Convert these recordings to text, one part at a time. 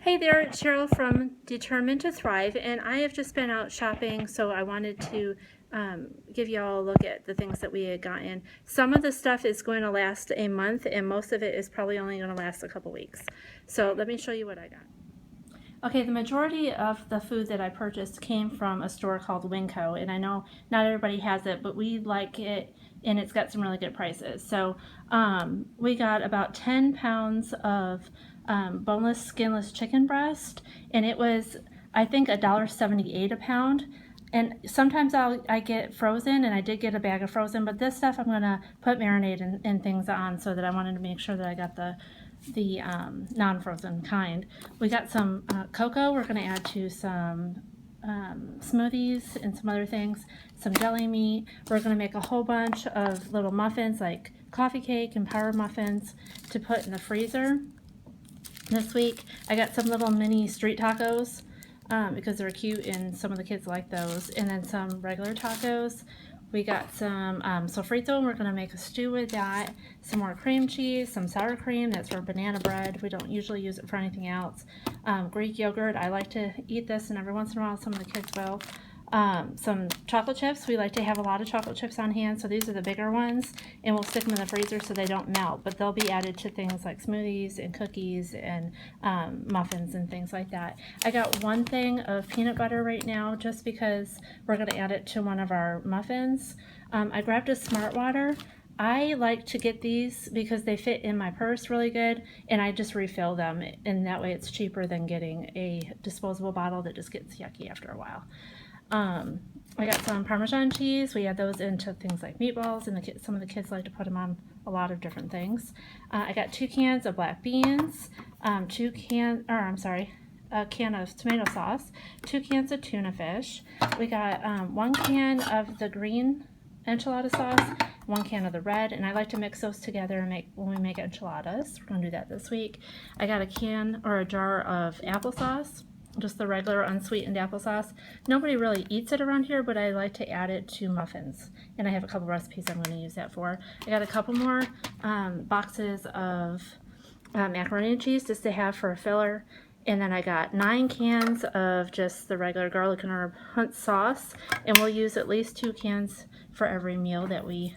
Hey there, it's Cheryl from Determined to Thrive, and I have just been out shopping, so I wanted to give you all a look at the things that we had gotten. Some of the stuff is going to last a month, and most of it is probably only going to last a couple weeks. So let me show you what I got. Okay, the majority of the food that I purchased came from a store called Winco, and I know not everybody has it, but we like it, and it's got some really good prices. So we got about 10 pounds of boneless, skinless chicken breast, and it was, I think, $1.78 a pound. And sometimes I get frozen, and I did get a bag of frozen, but this stuff I'm going to put marinade and things on, so that I wanted to make sure that I got the non-frozen kind. We got some cocoa we're going to add to some smoothies and some other things, some deli meat. We're going to make a whole bunch of little muffins, like coffee cake and power muffins, to put in the freezer this week. I got some little mini street tacos because they're cute and some of the kids like those, and then some regular tacos. We got some sofrito, and we're going to make a stew with that. Some more cream cheese, some sour cream, that's for banana bread. We don't usually use it for anything else. Greek yogurt, I like to eat this, and every once in a while some of the kids will. Some chocolate chips, we like to have a lot of chocolate chips on hand, so these are the bigger ones, and we'll stick them in the freezer so they don't melt, but they'll be added to things like smoothies and cookies and muffins and things like that. I got one thing of peanut butter right now just because we're going to add it to one of our muffins. I grabbed a Smart Water. I like to get these because they fit in my purse really good, and I just refill them, and that way it's cheaper than getting a disposable bottle that just gets yucky after a while. I got some Parmesan cheese. We add those into things like meatballs, and some of the kids like to put them on a lot of different things. I got 2 cans of black beans, a can of tomato sauce, 2 cans of tuna fish. We got 1 can of the green enchilada sauce, 1 can of the red, and I like to mix those together and make when we make enchiladas. We're gonna do that this week. I got a can or a jar of applesauce, just the regular unsweetened applesauce. Nobody really eats it around here, but I like to add it to muffins, and I have a couple recipes I'm going to use that for. I got a couple more boxes of macaroni and cheese just to have for a filler, and then I got 9 cans of just the regular garlic and herb Hunt sauce, and we'll use at least 2 cans for every meal that we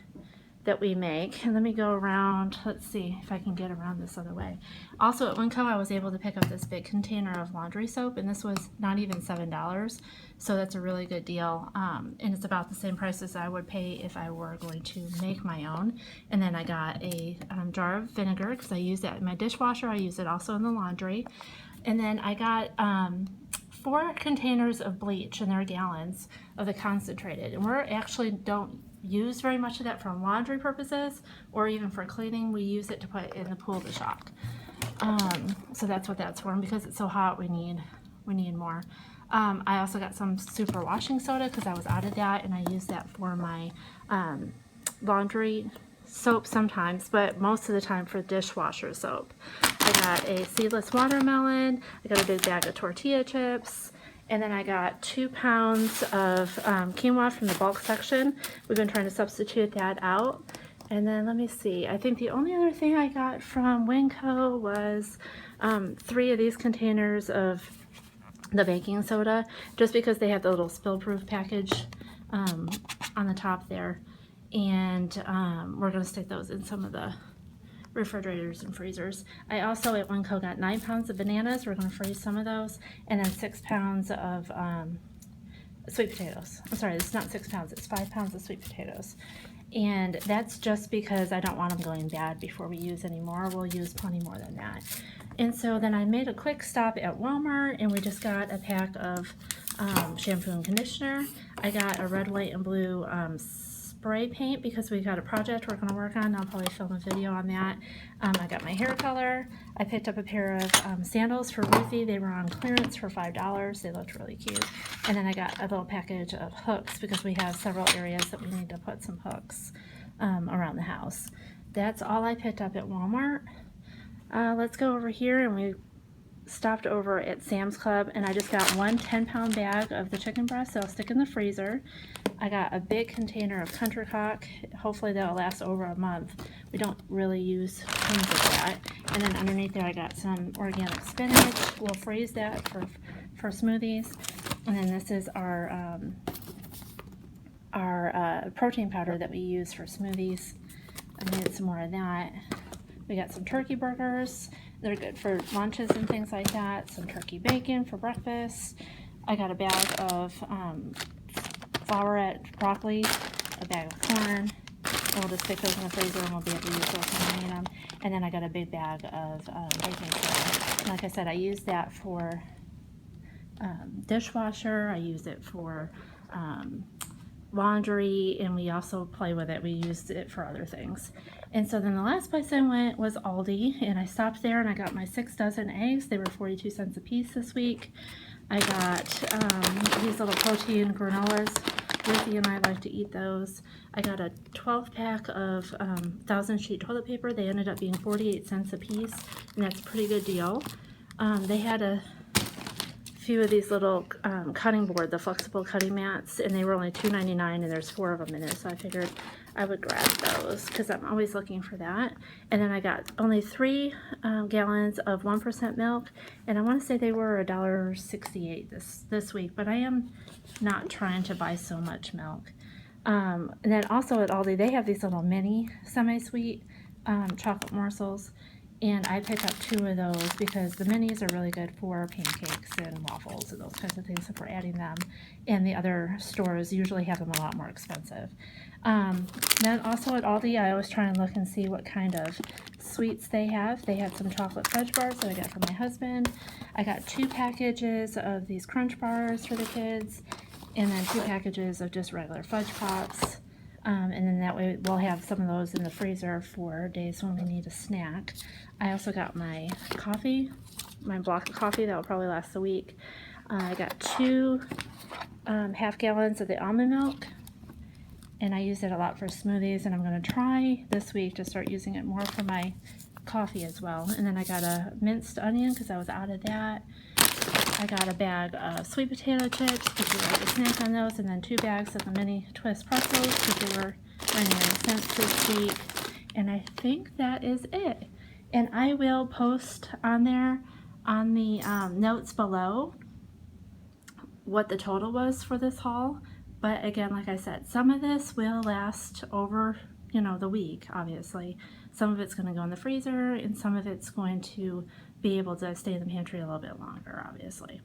make. And let me go around, let's see if I can get around this other way. Also at Winco I was able to pick up this big container of laundry soap, and this was not even $7, so that's a really good deal, and it's about the same price as I would pay if I were going to make my own. And then I got a jar of vinegar because I use that in my dishwasher. I use it also in the laundry. And then I got 4 containers of bleach, and they're gallons of the concentrated, and we're actually don't use very much of that for laundry purposes or even for cleaning. We use it to put in the pool to shock. So that's what that's for, and because it's so hot we need more. I also got some super washing soda because I was out of that, and I use that for my laundry soap sometimes, but most of the time for dishwasher soap. I got a seedless watermelon. I got a big bag of tortilla chips. And then I got 2 pounds of quinoa from the bulk section. We've been trying to substitute that out. And then let me see. I think the only other thing I got from Winco was 3 of these containers of the baking soda, just because they have the little spill-proof package on the top there. And we're going to stick those in some of the refrigerators and freezers. I also at Winco got 9 pounds of bananas. We're going to freeze some of those, and then 6 pounds of sweet potatoes. I'm sorry, it's not 6 pounds, it's 5 pounds of sweet potatoes. And that's just because I don't want them going bad before we use any more. We'll use plenty more than that. And so then I made a quick stop at Walmart, and we just got a pack of shampoo and conditioner. I got a red, white, and blue spray paint because we got a project we're going to work on. I'll probably film a video on that. I got my hair color. I picked up a pair of sandals for Ruthie. They were on clearance for $5. They looked really cute. And then I got a little package of hooks because we have several areas that we need to put some hooks around the house. That's all I picked up at Walmart. Let's go over here, and stopped over at Sam's Club and I just got one 10-pound bag of the chicken breast that I'll stick in the freezer. I got a big container of country cock. Hopefully that'll last over a month. We don't really use tons of that. And then underneath there I got some organic spinach. We'll freeze that for smoothies. And then this is our protein powder that we use for smoothies. I made some more of that. We got some turkey burgers. They're good for lunches and things like that. Some turkey bacon for breakfast. I got a bag of flourette broccoli, a bag of corn. We'll just stick those in the freezer and we'll be able to use those when we need them. And then I got a big bag of baking soda. And like I said, I use that for dishwasher. I use it for laundry, and we also play with it. We used it for other things. And so then the last place I went was Aldi, and I stopped there and I got my 6 dozen eggs. They were 42 cents a piece this week. I got these little protein granolas. Ruthie and I like to eat those. I got a 12 pack of 1,000 sheet toilet paper. They ended up being 48 cents a piece, and that's a pretty good deal. They had a few of these little cutting board, the flexible cutting mats, and they were only $2.99, and there's 4 of them in there, so I figured I would grab those because I'm always looking for that. And then I got only 3 gallons of 1% milk, and I want to say they were $1.68 this week, but I am not trying to buy so much milk. And then also at Aldi, they have these little mini semi-sweet chocolate morsels. And I picked up 2 of those because the minis are really good for pancakes and waffles and those kinds of things if we're adding them. And the other stores usually have them a lot more expensive. Then also at Aldi, I always try and look and see what kind of sweets they have. They had some chocolate fudge bars that I got from my husband. I got 2 packages of these crunch bars for the kids. And then 2 packages of just regular fudge pops. And then that way we'll have some of those in the freezer for days when we need a snack. I also got my coffee, my block of coffee that will probably last a week. I got 2 half gallons of the almond milk, and I use it a lot for smoothies, and I'm going to try this week to start using it more for my coffee as well. And then I got a minced onion because I was out of that. I got a bag of sweet potato chips because we like to snack on those, and then 2 bags of the mini twist pretzels because they were 99 cents this week. And I think that is it. And I will post on there on the notes below what the total was for this haul. But again, like I said, some of this will last over, the week, obviously. Some of it's going to go in the freezer, and some of it's going to be able to stay in the pantry a little bit longer, obviously.